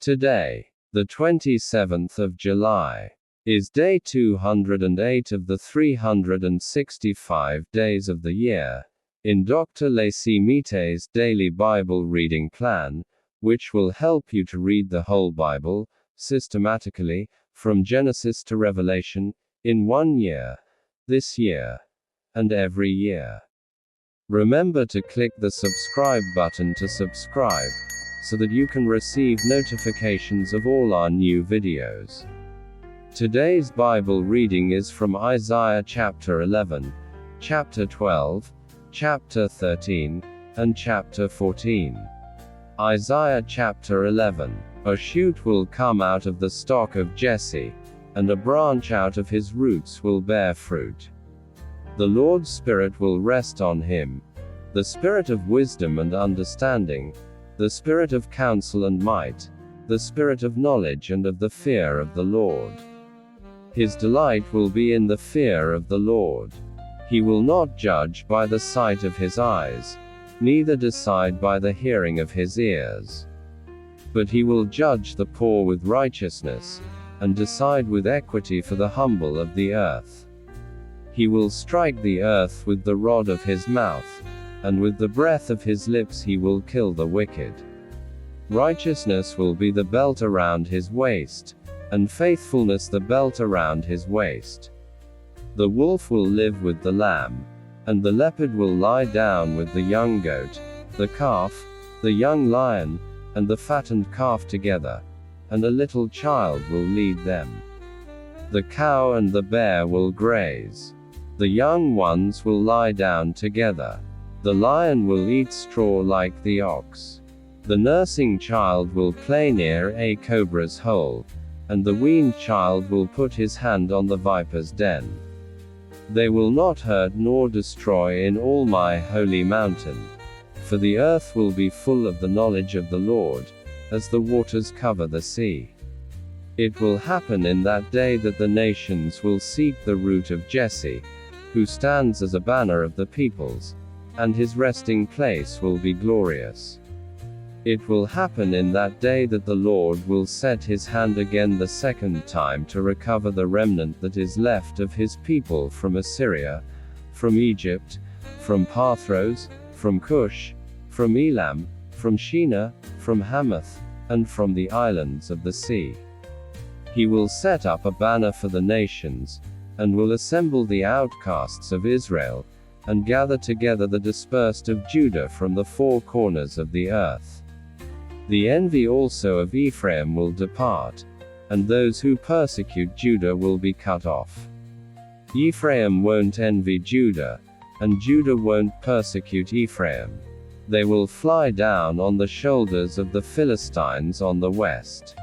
Today, the 27th of July, is day 208 of the 365 days of the year, in Dr. Leesi Mitee's daily Bible reading plan, which will help you to read the whole Bible, systematically, from Genesis to Revelation, in 1 year, this year, and every year. Remember to click the subscribe button to subscribe, so that you can receive notifications of all our new videos. Today's Bible reading is from Isaiah chapter 11, chapter 12, chapter 13, and chapter 14. Isaiah chapter 11. A shoot will come out of the stock of Jesse, and a branch out of his roots will bear fruit. The Lord's Spirit will rest on him, the Spirit of wisdom and understanding, the Spirit of counsel and might, the Spirit of knowledge and of the fear of the Lord. His delight will be in the fear of the Lord. He will not judge by the sight of his eyes, neither decide by the hearing of his ears. But he will judge the poor with righteousness, and decide with equity for the humble of the earth. He will strike the earth with the rod of his mouth, and with the breath of his lips he will kill the wicked. Righteousness will be the belt around his waist, and faithfulness the belt around his waist. The wolf will live with the lamb, and the leopard will lie down with the young goat, the calf, the young lion, and the fattened calf together, and a little child will lead them. The cow and the bear will graze. The young ones will lie down together. The lion will eat straw like the ox. The nursing child will play near a cobra's hole, and the weaned child will put his hand on the viper's den. They will not hurt nor destroy in all my holy mountain, for the earth will be full of the knowledge of the Lord, as the waters cover the sea. It will happen in that day that the nations will seek the root of Jesse, who stands as a banner of the peoples, and his resting place will be glorious. It will happen in that day that the Lord will set his hand again the second time to recover the remnant that is left of his people from Assyria, from Egypt, from Pathros, from Cush, from Elam, from Shinar, from Hamath, and from the islands of the sea. He will set up a banner for the nations, and will assemble the outcasts of Israel, and gather together the dispersed of Judah from the four corners of the earth. The envy also of Ephraim will depart, and those who persecute Judah will be cut off. Ephraim won't envy Judah, and Judah won't persecute Ephraim. They will fly down on the shoulders of the Philistines on the west.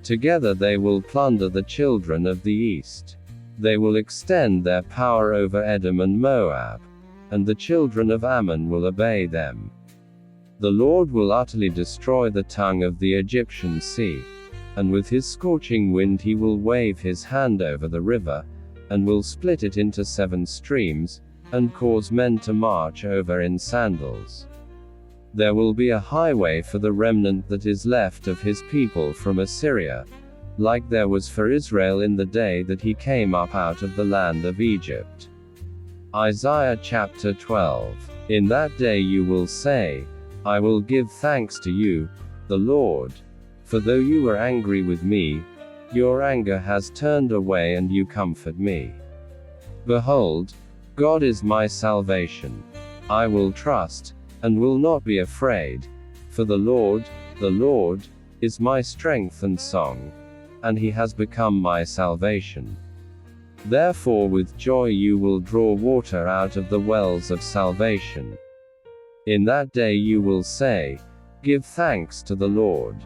Together they will plunder the children of the east. They will extend their power over Edom and Moab, and the children of Ammon will obey them. The Lord will utterly destroy the tongue of the Egyptian sea, and with his scorching wind he will wave his hand over the river, and will split it into 7 streams, and cause men to march over in sandals. There will be a highway for the remnant that is left of his people from Assyria, like there was for Israel in the day that he came up out of the land of Egypt. Isaiah chapter 12. In that day you will say, I will give thanks to you, the Lord. For though you were angry with me, your anger has turned away and you comfort me. Behold, God is my salvation. I will trust, and will not be afraid. For the Lord, is my strength and song, and he has become my salvation. Therefore with joy you will draw water out of the wells of salvation. In that day you will say, give thanks to the Lord.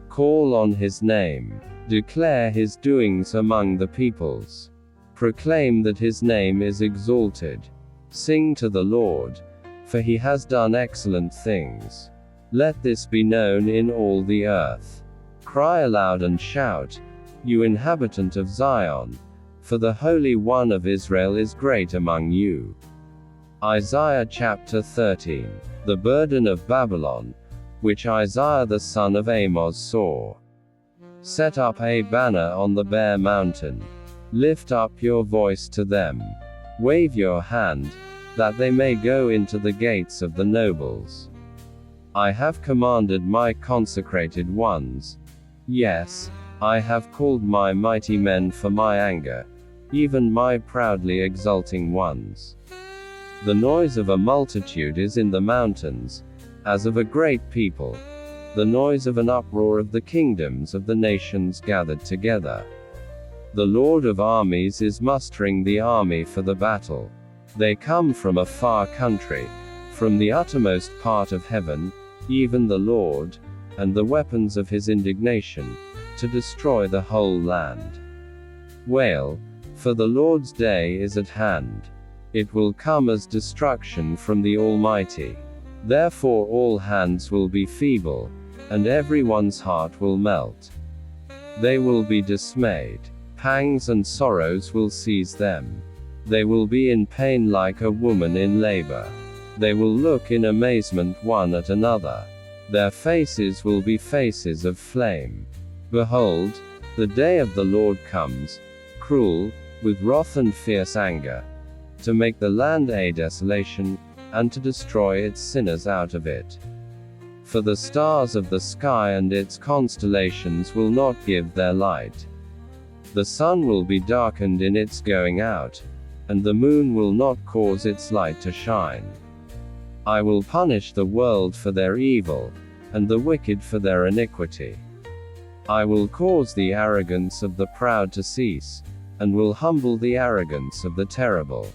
Call on his name. Declare his doings among the peoples. Proclaim that his name is exalted. Sing to the Lord, for he has done excellent things. Let this be known in all the earth. Cry aloud and shout, you inhabitant of Zion, for the Holy One of Israel is great among you. Isaiah chapter 13. The burden of Babylon. which Isaiah the son of Amoz saw. Set up a banner on the bare mountain. Lift up your voice to them. Wave your hand, that they may go into the gates of the nobles. I have commanded my consecrated ones. Yes, I have called my mighty men for my anger, even my proudly exulting ones. The noise of a multitude is in the mountains, as of a great people, the noise of an uproar of the kingdoms of the nations gathered together. The Lord of armies is mustering the army for the battle. They come from a far country, from the uttermost part of heaven, even the Lord, and the weapons of his indignation, to destroy the whole land. Wail, for the Lord's day is at hand. It will come as destruction from the Almighty. Therefore all hands will be feeble, and everyone's heart will melt. They will be dismayed. Pangs and sorrows will seize them. They will be in pain like a woman in labor. They will look in amazement one at another. Their faces will be faces of flame. Behold, the day of the Lord comes, cruel, with wrath and fierce anger, to make the land a desolation, and to destroy its sinners out of it. For the stars of the sky and its constellations will not give their light. The sun will be darkened in its going out, and the moon will not cause its light to shine. I will punish the world for their evil, and the wicked for their iniquity. I will cause the arrogance of the proud to cease, and will humble the arrogance of the terrible.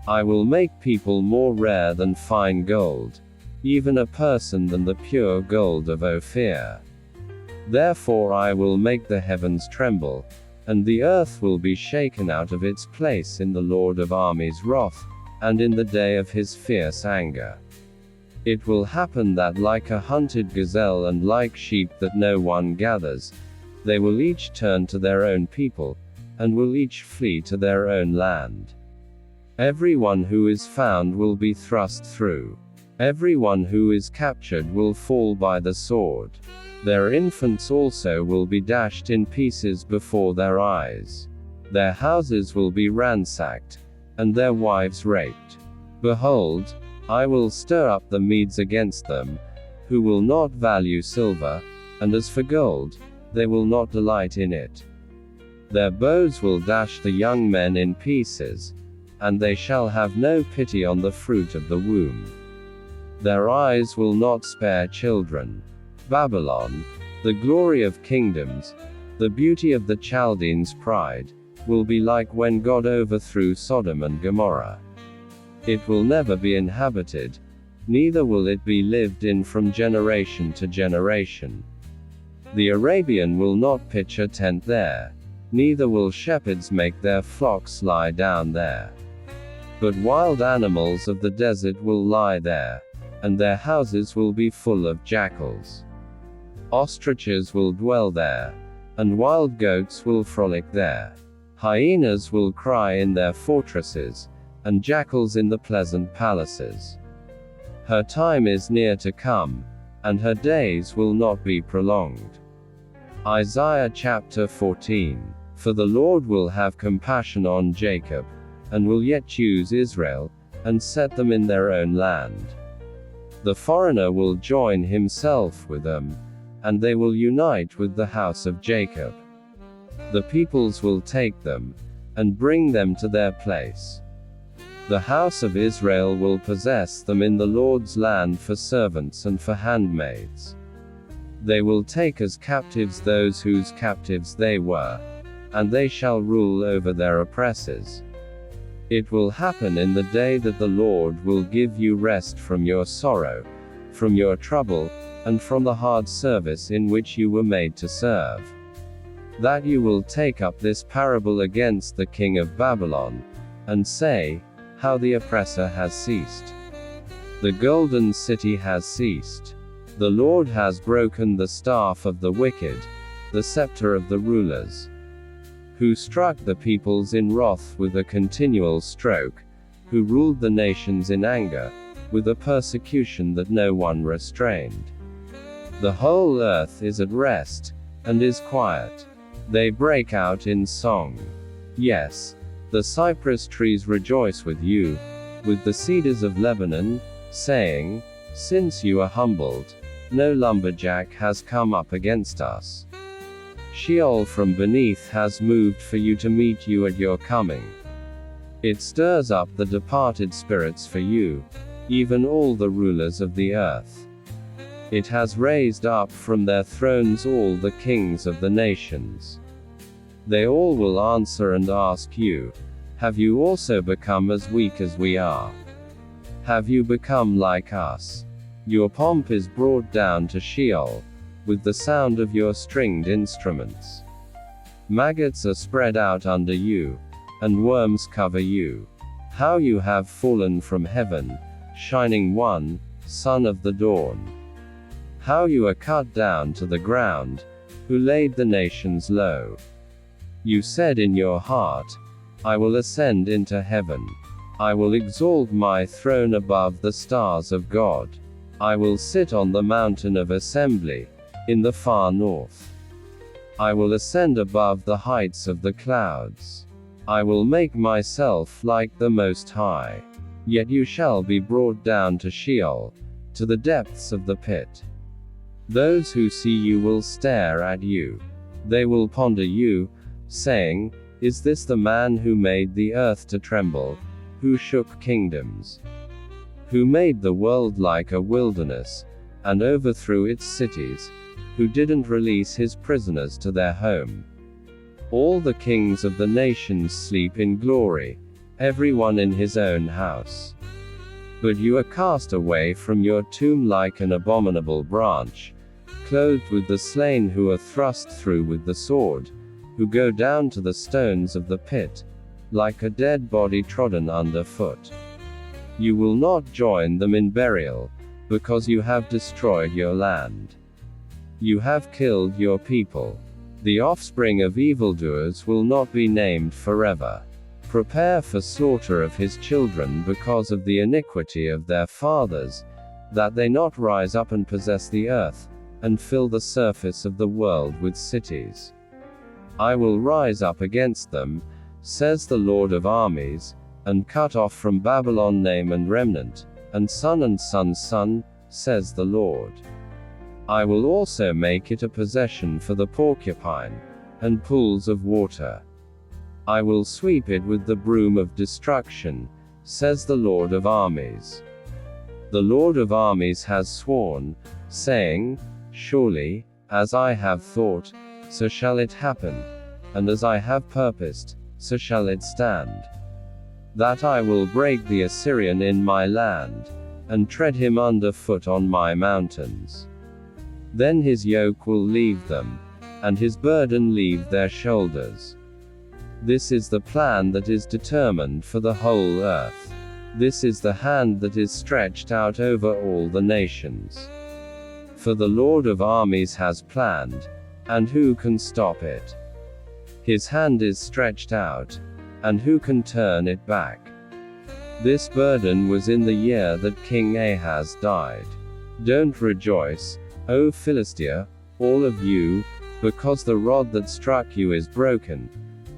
I will make people more rare than fine gold, even a person than the pure gold of Ophir. Therefore I will make the heavens tremble, and the earth will be shaken out of its place in the Lord of armies' wrath, and in the day of his fierce anger. It will happen that like a hunted gazelle and like sheep that no one gathers, they will each turn to their own people, and will each flee to their own land. Everyone who is found will be thrust through. Everyone who is captured will fall by the sword. Their infants also will be dashed in pieces before their eyes. Their houses will be ransacked, and their wives raped. Behold, I will stir up the Medes against them, who will not value silver, and as for gold, they will not delight in it. Their bows will dash the young men in pieces, and they shall have no pity on the fruit of the womb. Their eyes will not spare children. Babylon, the glory of kingdoms, the beauty of the Chaldeans' pride, will be like when God overthrew Sodom and Gomorrah. It will never be inhabited, neither will it be lived in from generation to generation. The Arabian will not pitch a tent there, neither will shepherds make their flocks lie down there. But wild animals of the desert will lie there, and their houses will be full of jackals. Ostriches will dwell there, and wild goats will frolic there. Hyenas will cry in their fortresses, and jackals in the pleasant palaces. Her time is near to come, and her days will not be prolonged. Isaiah chapter 14. For the Lord will have compassion on Jacob, and will yet choose Israel, and set them in their own land. The foreigner will join himself with them, and they will unite with the house of Jacob. The peoples will take them, and bring them to their place. The house of Israel will possess them in the Lord's land for servants and for handmaids. They will take as captives those whose captives they were, and they shall rule over their oppressors. It will happen in the day that the Lord will give you rest from your sorrow, from your trouble, and from the hard service in which you were made to serve. That you will take up this parable against the king of Babylon, and say, how the oppressor has ceased. The golden city has ceased. The Lord has broken the staff of the wicked, the scepter of the rulers, who struck the peoples in wrath with a continual stroke, who ruled the nations in anger, with a persecution that no one restrained. The whole earth is at rest, and is quiet. They break out in song. Yes, the cypress trees rejoice with you, with the cedars of Lebanon, saying, since you are humbled, no lumberjack has come up against us. Sheol from beneath has moved for you to meet you at your coming. It stirs up the departed spirits for you, even all the rulers of the earth. It has raised up from their thrones all the kings of the nations. They all will answer and ask you, have you also become as weak as we are? Have you become like us? Your pomp is brought down to Sheol, with the sound of your stringed instruments. Maggots are spread out under you, and worms cover you. How you have fallen from heaven, shining one, son of the dawn. How you are cut down to the ground, who laid the nations low. You said in your heart, I will ascend into heaven. I will exalt my throne above the stars of God. I will sit on the mountain of assembly, in the far north. I will ascend above the heights of the clouds. I will make myself like the Most High. Yet you shall be brought down to Sheol, to the depths of the pit. Those who see you will stare at you. They will ponder you, saying, is this the man who made the earth to tremble, who shook kingdoms? Who made the world like a wilderness, and overthrew its cities, who didn't release his prisoners to their home? All the kings of the nations sleep in glory, everyone in his own house. But you are cast away from your tomb like an abominable branch, clothed with the slain who are thrust through with the sword, who go down to the stones of the pit, like a dead body trodden underfoot. You will not join them in burial, because you have destroyed your land. You have killed your people. The offspring of evildoers will not be named forever. Prepare for slaughter of his children because of the iniquity of their fathers, that they not rise up and possess the earth, and fill the surface of the world with cities. I will rise up against them, says the Lord of armies, and cut off from Babylon name and remnant, and son's son, says the Lord. I will also make it a possession for the porcupine, and pools of water. I will sweep it with the broom of destruction, says the Lord of armies. The Lord of armies has sworn, saying, surely, as I have thought, so shall it happen, and as I have purposed, so shall it stand. That I will break the Assyrian in my land, and tread him under foot on my mountains. Then his yoke will leave them, and his burden leave their shoulders. This is the plan that is determined for the whole earth. This is the hand that is stretched out over all the nations. For the Lord of armies has planned, and who can stop it? His hand is stretched out, and who can turn it back? This burden was in the year that King Ahaz died. Don't rejoice, O Philistia, all of you, because the rod that struck you is broken.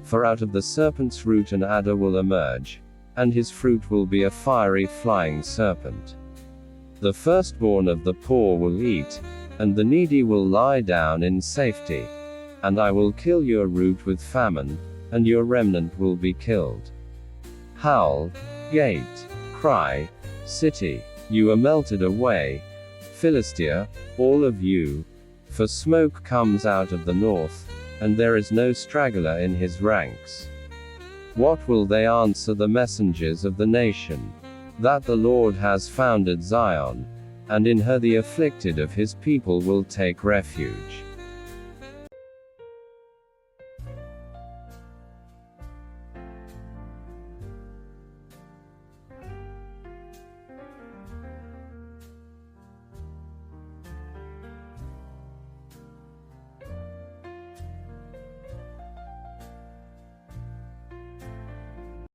For out of the serpent's root an adder will emerge, and his fruit will be a fiery flying serpent. The firstborn of the poor will eat, and the needy will lie down in safety. And I will kill your root with famine, and your remnant will be killed. Howl, gate, cry, city, you are melted away, Philistia, all of you, for smoke comes out of the north, and there is no straggler in his ranks. What will they answer the messengers of the nation? That the Lord has founded Zion, and in her the afflicted of his people will take refuge.